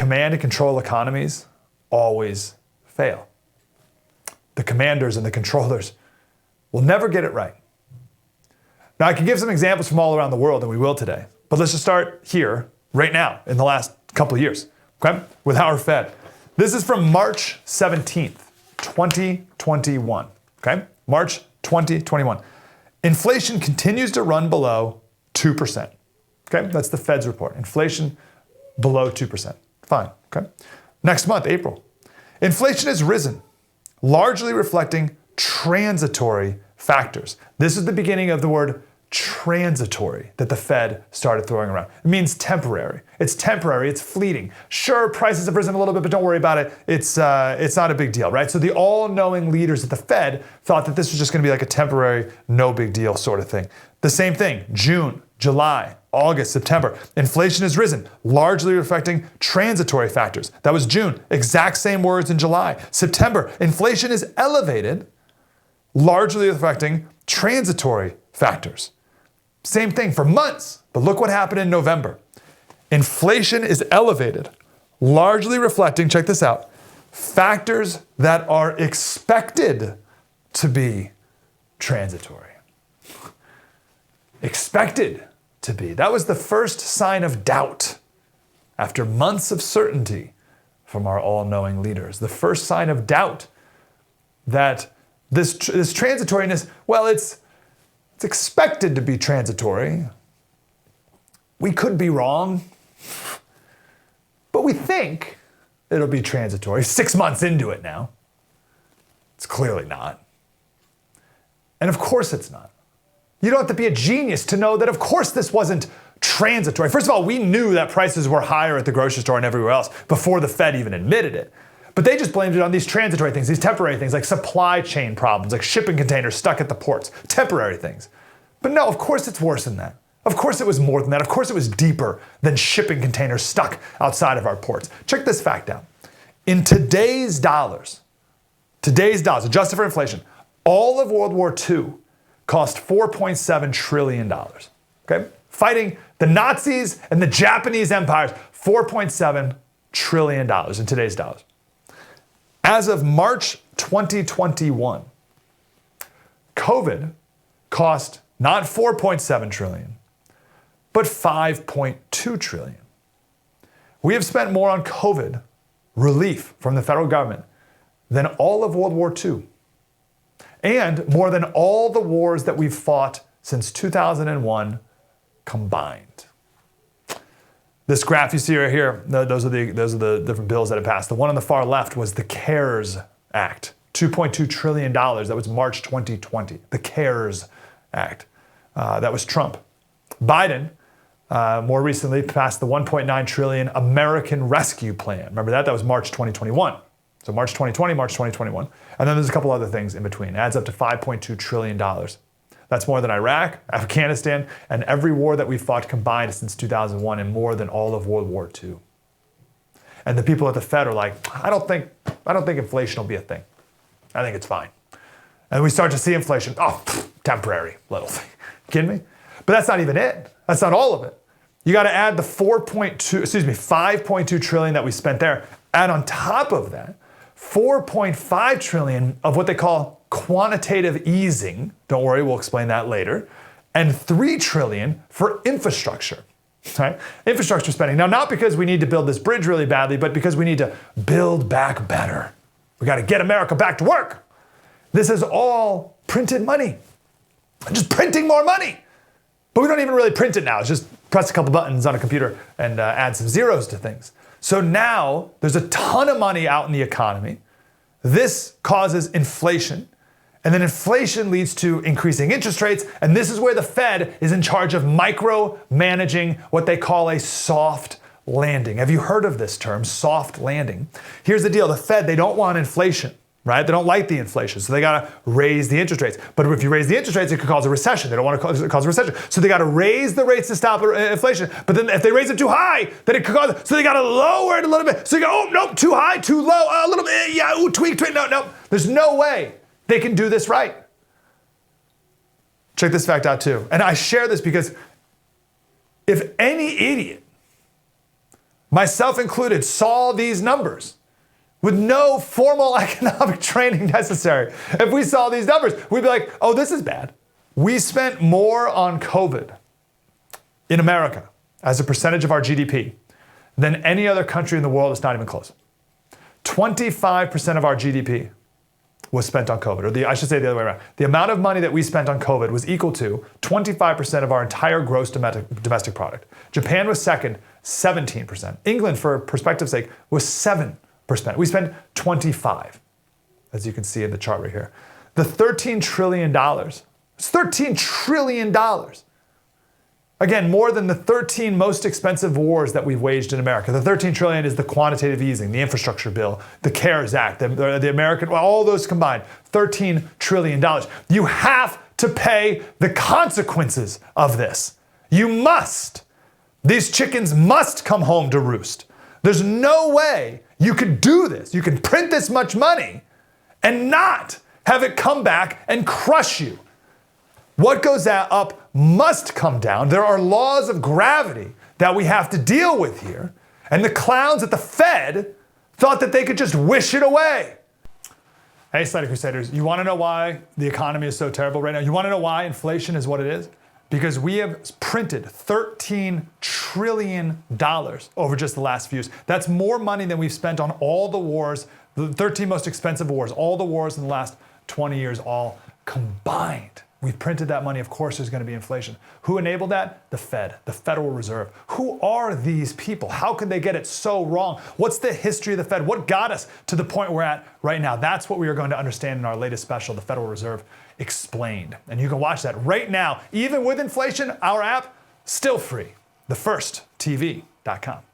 command and control economies always fail. The commanders and the controllers will never get it right. Now, I can give some examples from all around the world, and we will today. But let's just start here, right now, in the last couple of years, okay? With our Fed. This is from March 17th, 2021, okay? March 2021. Inflation continues to run below 2%, okay? That's the Fed's report. Inflation below 2%. Fine, okay? Next month, April. Inflation has risen, largely reflecting transitory factors. This is the beginning of the word transitory that the Fed started throwing around. It means temporary. It's temporary, it's fleeting. Sure, prices have risen a little bit, but don't worry about it. It's not a big deal, right? So the all-knowing leaders at the Fed thought that this was just gonna be like a temporary, no big deal sort of thing. The same thing, June, July, August, September. Inflation has risen, largely reflecting transitory factors. That was June, exact same words in July. September, inflation is elevated, largely reflecting transitory factors. Same thing for months, but look what happened in November. Inflation is elevated, largely reflecting, check this out, factors that are expected to be transitory. Expected to be. That was the first sign of doubt after months of certainty from our all-knowing leaders. The first sign of doubt that this transitoriness, well, it's expected to be transitory. We could be wrong, but we think it'll be transitory. 6 months into it now. It's clearly not. And of course it's not. You don't have to be a genius to know that of course this wasn't transitory. First of all, we knew that prices were higher at the grocery store and everywhere else before the Fed even admitted it. But they just blamed it on these transitory things, these temporary things like supply chain problems, like shipping containers stuck at the ports, temporary things. But no, of course it's worse than that. Of course it was more than that. Of course it was deeper than shipping containers stuck outside of our ports. Check this fact out. In today's dollars, adjusted for inflation, all of World War II cost $4.7 trillion, okay? Fighting the Nazis and the Japanese empires, $4.7 trillion in today's dollars. As of March 2021, COVID cost not 4.7 trillion, but 5.2 trillion. We have spent more on COVID relief from the federal government than all of World War II, and more than all the wars that we've fought since 2001 combined. This graph you see right here, those are the different bills that have passed. The one on the far left was the CARES Act, $2.2 trillion. That was March 2020, the CARES Act. That was Trump. Biden, more recently, passed the $1.9 trillion American Rescue Plan. Remember that? That was March 2021. So March 2020, March 2021. And then there's a couple other things in between. It adds up to $5.2 trillion. That's more than Iraq, Afghanistan, and every war that we've fought combined since 2001, and more than all of World War II. And the people at the Fed are like, I don't think inflation will be a thing. I think it's fine. And we start to see inflation, temporary little thing. Kidding me? But that's not even it. That's not all of it. You got to add the 5.2 trillion that we spent there. Add on top of that, 4.5 trillion of what they call quantitative easing. Don't worry, we'll explain that later. And 3 trillion for infrastructure. Right? Infrastructure spending. Now, not because we need to build this bridge really badly, but because we need to build back better. We got to get America back to work. This is all printed money. Just printing more money. But we don't even really print it now. It's just press a couple buttons on a computer and add some zeros to things. So now there's a ton of money out in the economy. This causes inflation. And then inflation leads to increasing interest rates. And this is where the Fed is in charge of micromanaging what they call a soft landing. Have you heard of this term, soft landing? Here's the deal. The Fed, they don't want inflation, right? They don't like the inflation. So they got to raise the interest rates. But if you raise the interest rates, it could cause a recession. They don't want to cause a recession. So they got to raise the rates to stop inflation. But then if they raise it too high, then it could cause, so they got to lower it a little bit. So you go, nope, too high, too low, a little bit, tweak, no. There's no way they can do this right. Check this fact out too. And I share this because if any idiot myself included, saw these numbers with no formal economic training necessary. If we saw these numbers, we'd be like, oh, this is bad. We spent more on COVID in America as a percentage of our GDP than any other country in the world. It's not even close. 25% of our GDP was spent on COVID, or I should say the other way around. The amount of money that we spent on COVID was equal to 25% of our entire gross domestic product. Japan was second, 17%. England, for perspective's sake, was 7%. We spent 25%, as you can see in the chart right here. The $13 trillion, it's $13 trillion. Again, more than the 13 most expensive wars that we've waged in America. The 13 trillion is the quantitative easing, the infrastructure bill, the CARES Act, the American, all those combined, $13 trillion. You have to pay the consequences of this. You must. These chickens must come home to roost. There's no way you could do this. You can print this much money and not have it come back and crush you. What goes up must come down. There are laws of gravity that we have to deal with here. And the clowns at the Fed thought that they could just wish it away. Hey, Slater Crusaders, you want to know why the economy is so terrible right now? You want to know why inflation is what it is? Because we have printed $13 trillion over just the last few years. That's more money than we've spent on all the wars, the 13 most expensive wars, all the wars in the last 20 years, all combined. We've printed that money. Of course, there's going to be inflation. Who enabled that? The Fed, the Federal Reserve. Who are these people? How could they get it so wrong? What's the history of the Fed? What got us to the point we're at right now? That's what we are going to understand in our latest special, The Federal Reserve Explained. And you can watch that right now. Even with inflation, our app, still free. TheFirstTV.com.